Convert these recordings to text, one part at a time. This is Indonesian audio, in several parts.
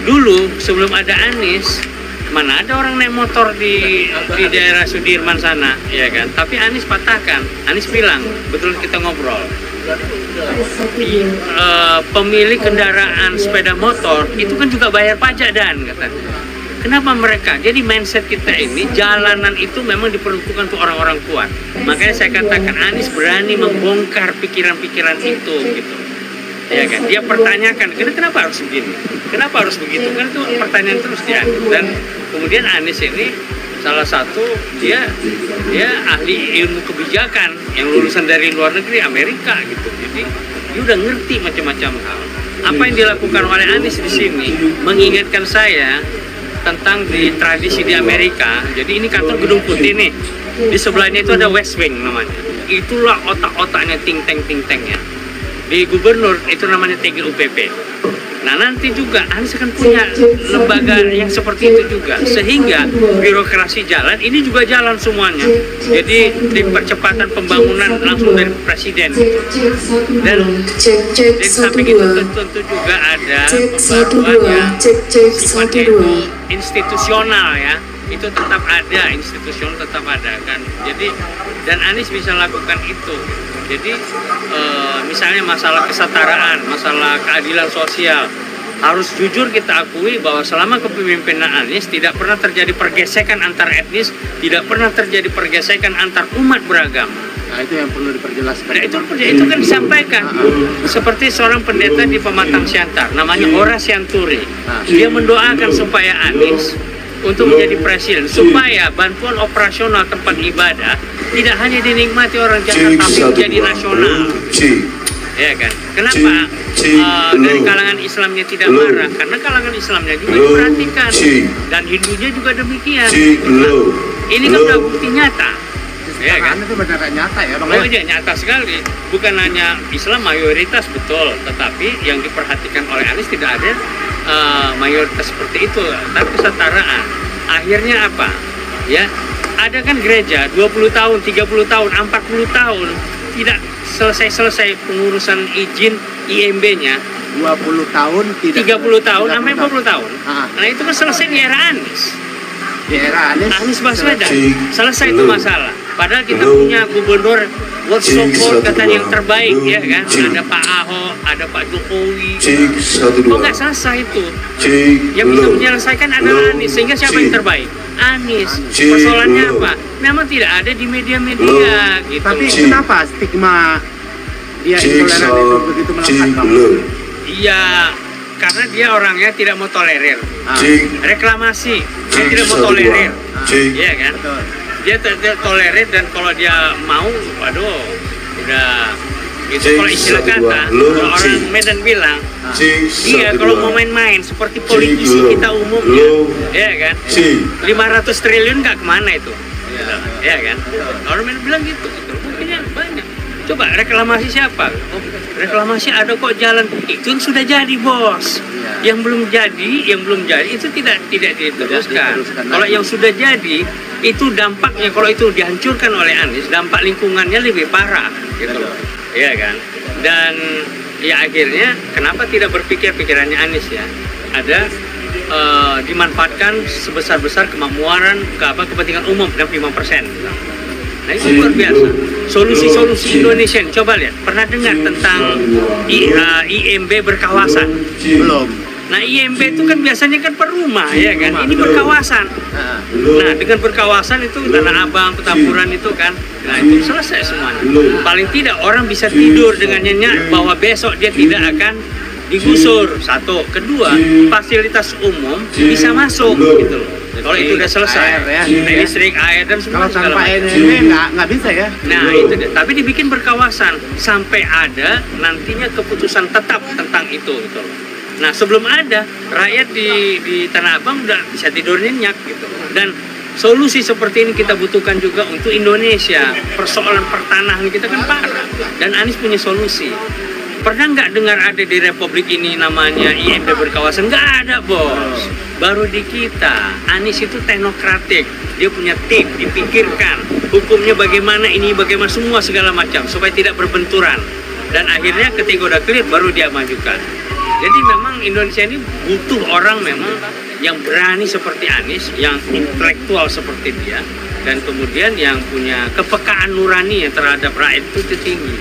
dulu sebelum ada Anies, mana ada orang naik motor di daerah Sudirman sana, ya kan? Tapi Anies patahkan. Anies bilang, betul kita ngobrol, pemilik kendaraan sepeda motor itu kan juga bayar pajak dan kata. Kenapa mereka? Jadi mindset kita ini, jalanan itu memang diperuntukkan untuk orang-orang kuat. Makanya saya katakan Anies berani membongkar pikiran-pikiran itu, gitu. Ya kan? Dia pertanyakan, kenapa harus begini? Kenapa harus begitu? Kan itu pertanyaan terus dia. Dan kemudian Anies ini salah satu dia ahli ilmu kebijakan yang lulusan dari luar negeri Amerika gitu. Jadi dia udah ngerti macam-macam hal. Apa yang dilakukan oleh Anies di sini mengingatkan saya tentang di tradisi di Amerika. Jadi ini kantor Gedung Putih nih. Di sebelahnya itu ada West Wing namanya. Itulah otak-otaknya think tanknya. Di gubernur itu namanya TGUPP. Nah nanti juga Anies akan punya lembaga yang seperti itu juga, sehingga birokrasi jalan, ini juga jalan semuanya. Jadi tim percepatan pembangunan langsung dari presiden. Dan di samping itu tentu juga ada pembaruan yang sifatnya itu institusional ya. Itu tetap ada, institusional tetap ada kan. Jadi dan Anies bisa lakukan itu. Jadi misalnya masalah kesetaraan, masalah keadilan sosial, harus jujur kita akui bahwa selama kepemimpinan Anies tidak pernah terjadi pergesekan antar etnis, tidak pernah terjadi pergesekan antar umat beragama. Nah itu yang perlu diperjelaskan. Nah, itu kan disampaikan. Seperti seorang pendeta di Pematang Siantar, namanya Horace Yanturi. Dia mendoakan supaya Anies untuk menjadi presiden, supaya bantuan operasional tempat ibadah tidak hanya dinikmati orang Jakarta tapi menjadi nasional. Ya kan? Kenapa dari kalangan Islamnya tidak marah? Karena kalangan Islamnya juga diperhatikan dan Hindunya juga demikian. Nah, ini kan sudah bukti nyata. Ya kan? Itu benar nyata ya, Bang. Oh iya, nyata sekali. Bukan hanya Islam mayoritas betul, tetapi yang diperhatikan oleh Anies tidak ada mayoritas seperti itu, tapi kesetaraan. Akhirnya apa? Ya, ada kan gereja 20 tahun, 30 tahun, 40 tahun tidak selesai pengurusan izin IMB-nya. 20 tahun tidak 30 tahun sampai 40 tahun. Nah, itu kan selesai di era Anies. Di era Anies Baswedan selesai itu masalah. Padahal kita punya gubernur world so called katanya yang terbaik ya kan. Ada Pak Ahok, ada Pak Jokowi. Kok nggak selesai itu? Yang bisa menyelesaikan adalah Anies. Sehingga siapa yang terbaik? Anies. Persoalannya apa? Memang tidak ada di media-media gitu. Tapi kenapa stigma dia intoleran itu begitu melekat, Bang? Iya, karena dia orangnya tidak mau tolerir. Reklamasi, dia tidak mau tolerir. Iya kan? Betul. Dia tolerir dan kalau dia mau, waduh, udah itu kalau istilah kata, kalau orang Medan bilang, dia kalau mau main-main seperti politisi kita umumnya, ya kan, 500 triliun nggak kemana itu, ya kan, orang Medan bilang gitu, buktinya banyak. Coba reklamasi siapa? Oh, reklamasi ada kok jalan itu yang sudah jadi bos. Yang belum jadi itu tidak diteruskan. Kalau yang sudah jadi itu dampaknya kalau itu dihancurkan oleh Anies, dampak lingkungannya lebih parah gitu loh. Iya kan? Dan ya akhirnya kenapa tidak berpikir pikirannya Anies ya? Ada dimanfaatkan sebesar-besar kemakmuran kepentingan umum 65%. Nah itu luar biasa. Solusi-solusi Indonesia, coba lihat. Pernah dengar tentang IMB berkawasan? Belum. Nah IMB itu kan biasanya kan per rumah ya kan. Ini berkawasan. Nah dengan berkawasan itu Tanah Abang, Petamburan itu kan. Nah itu selesai semuanya. Paling tidak orang bisa tidur dengan nyenyak bahwa besok dia tidak akan digusur. Satu, kedua fasilitas umum bisa masuk gitu loh. Kalau itu udah selesai, air, ya, listrik, air dan semua. Kalau tanpa ini nggak bisa ya. Nah itu deh. Tapi dibikin berkawasan sampai ada nantinya keputusan tetap tentang itu gitu loh. Nah sebelum ada rakyat di Tanah Abang udah bisa tidur nyenyak gitu. Dan solusi seperti ini kita butuhkan juga untuk Indonesia. Persoalan pertanahan kita kan parah. Dan Anies punya solusi. Pernah nggak dengar ada di Republik ini namanya IMB berkawasan? Nggak ada bos. Baru di kita. Anies itu teknokratik. Dia punya tim, dipikirkan. Hukumnya bagaimana, ini bagaimana, semua segala macam. Supaya tidak berbenturan. Dan akhirnya ketika udah clear baru dia majukan. Jadi memang Indonesia ini butuh orang memang yang berani seperti Anies, yang intelektual seperti dia, dan kemudian yang punya kepekaan nurani ya terhadap rakyat itu tinggi,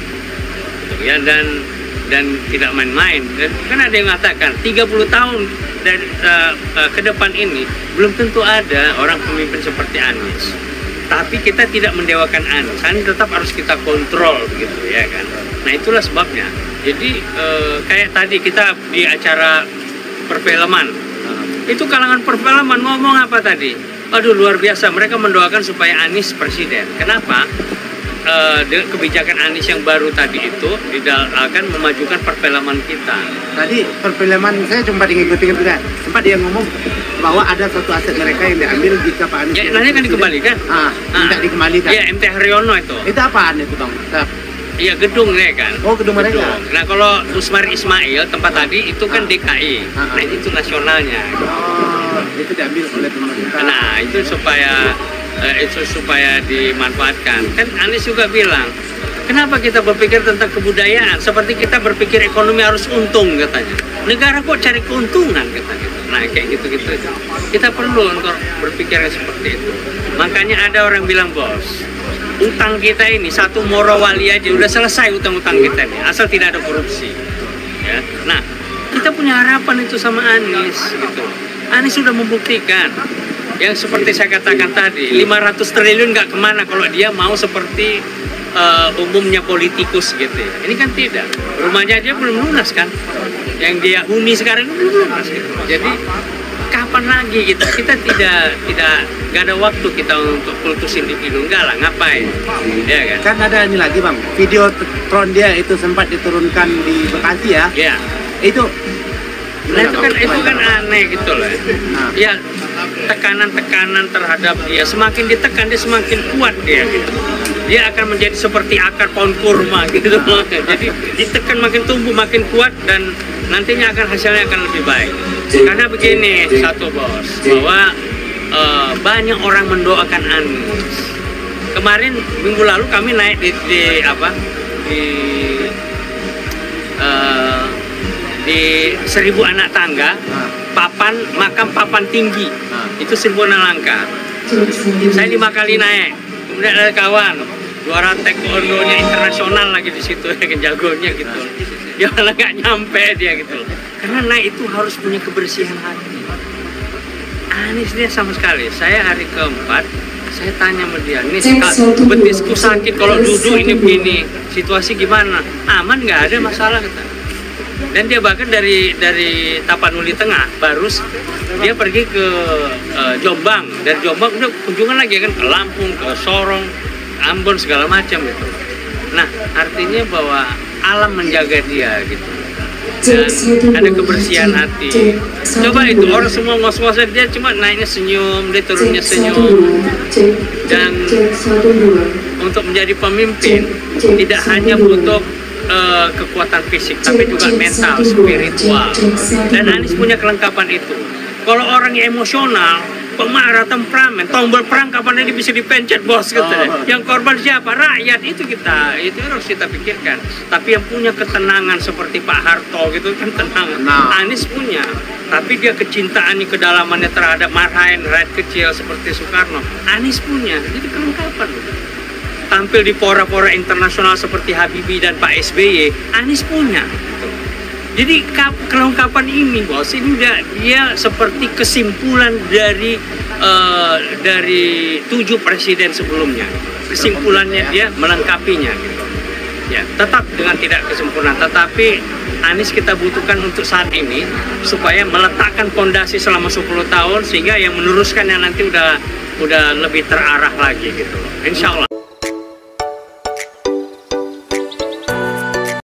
ya, dan tidak main-main. Dan kan ada yang mengatakan 30 tahun dari ke depan ini belum tentu ada orang pemimpin seperti Anies. Tapi kita tidak mendewakan Anies. Anies tetap harus kita kontrol gitu ya kan. Nah itulah sebabnya. Jadi kayak tadi kita di acara perfilman, itu kalangan perfilman ngomong apa tadi? Aduh luar biasa, mereka mendoakan supaya Anies presiden. Kenapa? Dengan kebijakan Anies yang baru tadi itu akan memajukan perfilman kita. Tadi perfilman saya sempat ngikutin juga, sempat dia ngomong bahwa ada satu aset mereka yang diambil jika Pak Anies. Ya, nanti kan dikembalikan. Minta dikembalikan. Iya, MT Haryono itu. Itu apaan itu Bang? Iya, gedung ya kan. Oh, gedung mereka. Nah, kalau Usmar Ismail tempat tadi itu kan DKI. Nah, itu nasionalnya. Oh, itu diambil oleh pemerintah. Nah, itu supaya dimanfaatkan. Kan Anies juga bilang, kenapa kita berpikir tentang kebudayaan seperti kita berpikir ekonomi harus untung katanya. Negara kok cari keuntungan katanya. Nah, kayak gitu-gitu. Kita perlu untuk berpikir seperti itu. Makanya ada orang bilang, bos, utang kita ini satu Morowali aja udah selesai utang-utang kita ini, asal tidak ada korupsi. Ya. Nah, kita punya harapan itu sama Anies gitu. Anies sudah membuktikan yang seperti saya katakan tadi, 500 triliun nggak kemana kalau dia mau seperti umumnya politikus gitu ya. Ini kan tidak, rumahnya aja belum lunas kan, yang dia huni sekarang belum lunas gitu. Jadi kapan lagi kita nggak ada waktu kita untuk kultus individu, enggak lah, ngapain ya kan. Kan ada ini lagi Bang, video drone dia itu sempat diturunkan di Bekasi ya. Ya. Itu itu kan aneh gitu loh. Ya, tekanan-tekanan terhadap dia, semakin ditekan dia semakin kuat dia gitu. Dia akan menjadi seperti akar pohon kurma gitu loh. Jadi ditekan makin tumbuh makin kuat dan nantinya hasilnya akan lebih baik. Karena begini satu bos, bahwa banyak orang mendoakan Anies. Kemarin minggu lalu kami naik di 1000 anak tangga, makam papan tinggi, itu 1000 anak langka. Saya 5 kali naik, kemudian ada kawan juara taekwondonya internasional lagi di situ, jagonya gitu. Dia malah nggak nyampe dia gitu. Karena naik itu harus punya kebersihan hati. Anies dia sama sekali. Saya hari keempat, saya tanya sama dia, nih betisku sakit kalau duduk ini begini, situasi gimana? Aman nggak ada masalah kata. Dan dia bahkan dari Tapanuli Tengah, Barus, dia pergi ke Jombang. Dari Jombang udah kunjungan lagi kan ke Lampung, ke Sorong, Ambon segala macam gitu. Nah artinya bahwa alam menjaga dia gitu. Dan ada kebersihan hati. Coba itu orang semua ngos-ngosan, dia cuma naiknya senyum, dia turunnya senyum. Dan untuk menjadi pemimpin tidak hanya butuh kekuatan fisik, tapi juga mental, spiritual. Dan Anies punya kelengkapan itu. Kalau orang yang emosional, pemarah, temperamen, tombol perang kapan ini bisa dipencet bos gitu. Yang korban siapa? Rakyat. Itu harus kita pikirkan. Tapi yang punya ketenangan seperti Pak Harto gitu kan tenang. Anies punya. Tapi dia kecintaannya, kedalamannya terhadap marhain rakyat kecil seperti Soekarno. Anies punya. Jadi kelengkapan. Tampil di fora-fora internasional seperti Habibie dan Pak SBY, Anies punya. Jadi kelengkapan ini bos, ini dia seperti kesimpulan dari 7 presiden sebelumnya. Kesimpulannya dia melengkapinya gitu. Ya, tetap dengan tidak kesempurnaan, tetapi Anies kita butuhkan untuk saat ini supaya meletakkan fondasi selama 10 tahun sehingga yang meneruskannya nanti udah lebih terarah lagi gitu. Insya Allah.